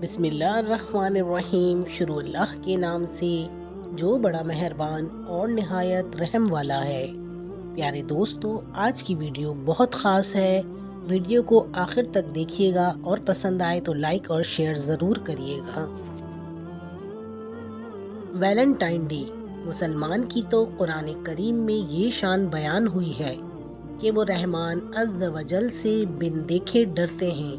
بسم اللہ الرحمن الرحیم۔ شروع اللہ کے نام سے جو بڑا مہربان اور نہایت رحم والا ہے۔ پیارے دوستو، آج کی ویڈیو بہت خاص ہے۔ ویڈیو کو آخر تک دیکھیے گا اور پسند آئے تو لائک اور شیئر ضرور کریے گا۔ ویلنٹائن ڈے مسلمان کی تو قرآن کریم میں یہ شان بیان ہوئی ہے کہ وہ رحمان عز و جل سے بن دیکھے ڈرتے ہیں،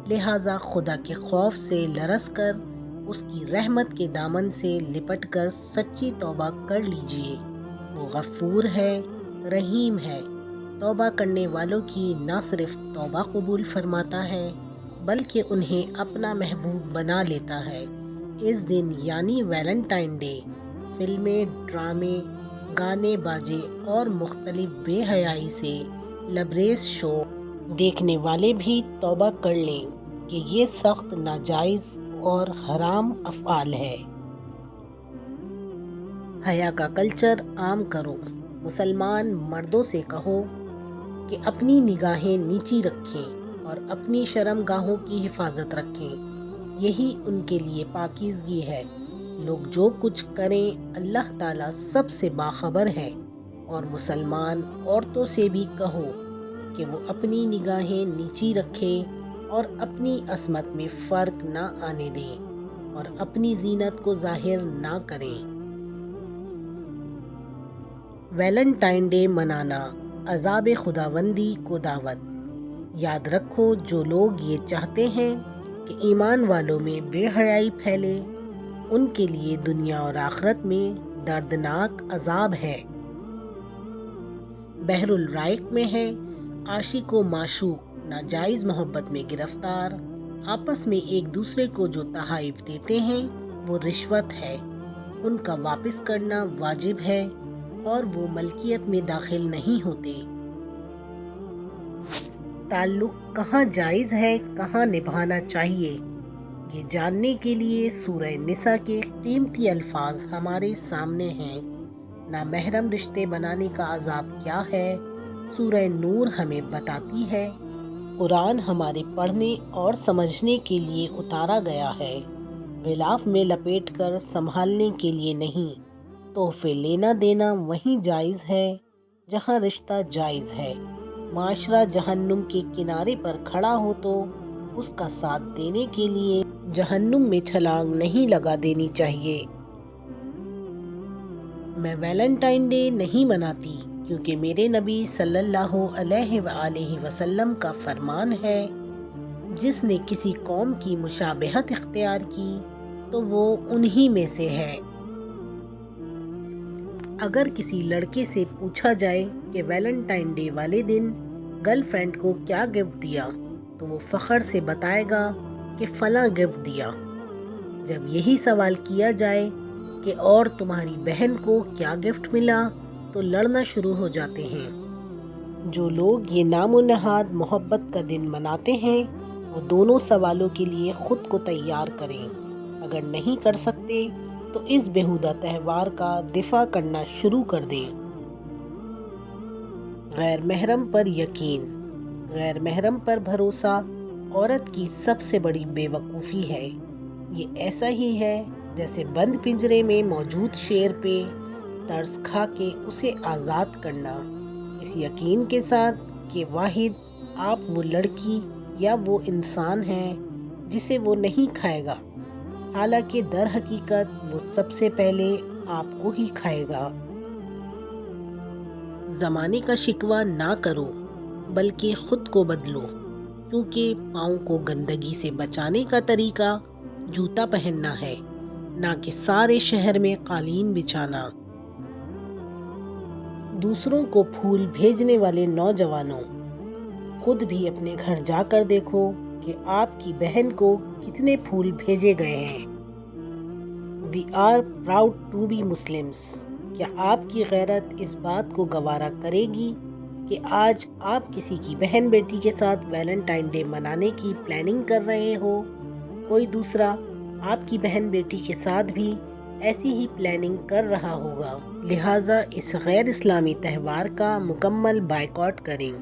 لہٰذا خدا کے خوف سے لرز کر اس کی رحمت کے دامن سے لپٹ کر سچی توبہ کر لیجئے۔ وہ غفور ہے، رحیم ہے، توبہ کرنے والوں کی نہ صرف توبہ قبول فرماتا ہے بلکہ انہیں اپنا محبوب بنا لیتا ہے۔ اس دن یعنی ویلنٹائن ڈے فلمیں، ڈرامے، گانے باجے اور مختلف بے حیائی سے لبریز شو دیکھنے والے بھی توبہ کر لیں کہ یہ سخت ناجائز اور حرام افعال ہے۔ حیا کا کلچر عام کرو۔ مسلمان مردوں سے کہو کہ اپنی نگاہیں نیچی رکھیں اور اپنی شرم گاہوں کی حفاظت رکھیں، یہی ان کے لیے پاکیزگی ہے۔ لوگ جو کچھ کریں اللہ تعالیٰ سب سے باخبر ہے، اور مسلمان عورتوں سے بھی کہو کہ وہ اپنی نگاہیں نیچی رکھیں اور اپنی عصمت میں فرق نہ آنے دیں اور اپنی زینت کو ظاہر نہ کریں۔ ویلنٹائن ڈے منانا، عذاب خداوندی کو دعوت۔ یاد رکھو، جو لوگ یہ چاہتے ہیں کہ ایمان والوں میں بے حیائی پھیلے، ان کے لیے دنیا اور آخرت میں دردناک عذاب ہے۔ بحر الرائق میں ہے، عاشق و معشوق ناجائز محبت میں گرفتار، آپس میں ایک دوسرے کو جو تحائف دیتے ہیں وہ رشوت ہے، ان کا واپس کرنا واجب ہے اور وہ ملکیت میں داخل نہیں ہوتے۔ تعلق کہاں جائز ہے، کہاں نبھانا چاہیے، یہ جاننے کے لیے سورہ نساء کے قیمتی الفاظ ہمارے سامنے ہیں۔ نامحرم رشتے بنانے کا عذاب کیا ہے، سورہ نور ہمیں بتاتی ہے۔ قرآن ہمارے پڑھنے اور سمجھنے کے لیے اتارا گیا ہے، غلاف میں لپیٹ کر سنبھالنے کے لیے نہیں۔ تحفے لینا دینا وہیں جائز ہے جہاں رشتہ جائز ہے۔ معاشرہ جہنم کے کنارے پر کھڑا ہو تو اس کا ساتھ دینے کے لیے جہنم میں چھلانگ نہیں لگا دینی چاہیے۔ میں ویلنٹائن ڈے نہیں مناتی کیونکہ میرے نبی صلی اللہ علیہ وآلہ وسلم کا فرمان ہے، جس نے کسی قوم کی مشابہت اختیار کی تو وہ انہی میں سے ہے۔ اگر کسی لڑکے سے پوچھا جائے کہ ویلنٹائن ڈے والے دن گرل فرینڈ کو کیا گفٹ دیا تو وہ فخر سے بتائے گا کہ فلاں گفٹ دیا۔ جب یہی سوال کیا جائے کہ اور تمہاری بہن کو کیا گفٹ ملا تو لڑنا شروع ہو جاتے ہیں۔ جو لوگ یہ نام و نہاد محبت کا دن مناتے ہیں وہ دونوں سوالوں کے لیے خود کو تیار کریں۔ اگر نہیں کر سکتے تو اس بیہودہ تہوار کا دفاع کرنا شروع کر دیں۔ غیر محرم پر یقین، غیر محرم پر بھروسہ عورت کی سب سے بڑی بے وقوفی ہے۔ یہ ایسا ہی ہے جیسے بند پنجرے میں موجود شیر پہ ترس کھا کے اسے آزاد کرنا، اس یقین کے ساتھ کہ واحد آپ وہ لڑکی یا وہ انسان ہیں جسے وہ نہیں کھائے گا، حالانکہ در حقیقت وہ سب سے پہلے آپ کو ہی کھائے گا۔ زمانے کا شکوہ نہ کرو بلکہ خود کو بدلو، کیونکہ پاؤں کو گندگی سے بچانے کا طریقہ جوتا پہننا ہے، نہ کہ سارے شہر میں قالین بچھانا۔ دوسروں کو پھول بھیجنے والے نوجوانوں، خود بھی اپنے گھر جا کر دیکھو کہ آپ کی بہن کو کتنے پھول بھیجے گئے ہیں۔ We are proud to be Muslims. کیا آپ کی غیرت اس بات کو گوارا کرے گی کہ آج آپ کسی کی بہن بیٹی کے ساتھ ویلنٹائن ڈے منانے کی پلاننگ کر رہے ہو، کوئی دوسرا آپ کی بہن بیٹی کے ساتھ بھی ایسی ہی پلاننگ کر رہا ہوگا؟ لہٰذا اس غیر اسلامی تہوار کا مکمل بائیکاٹ کریں۔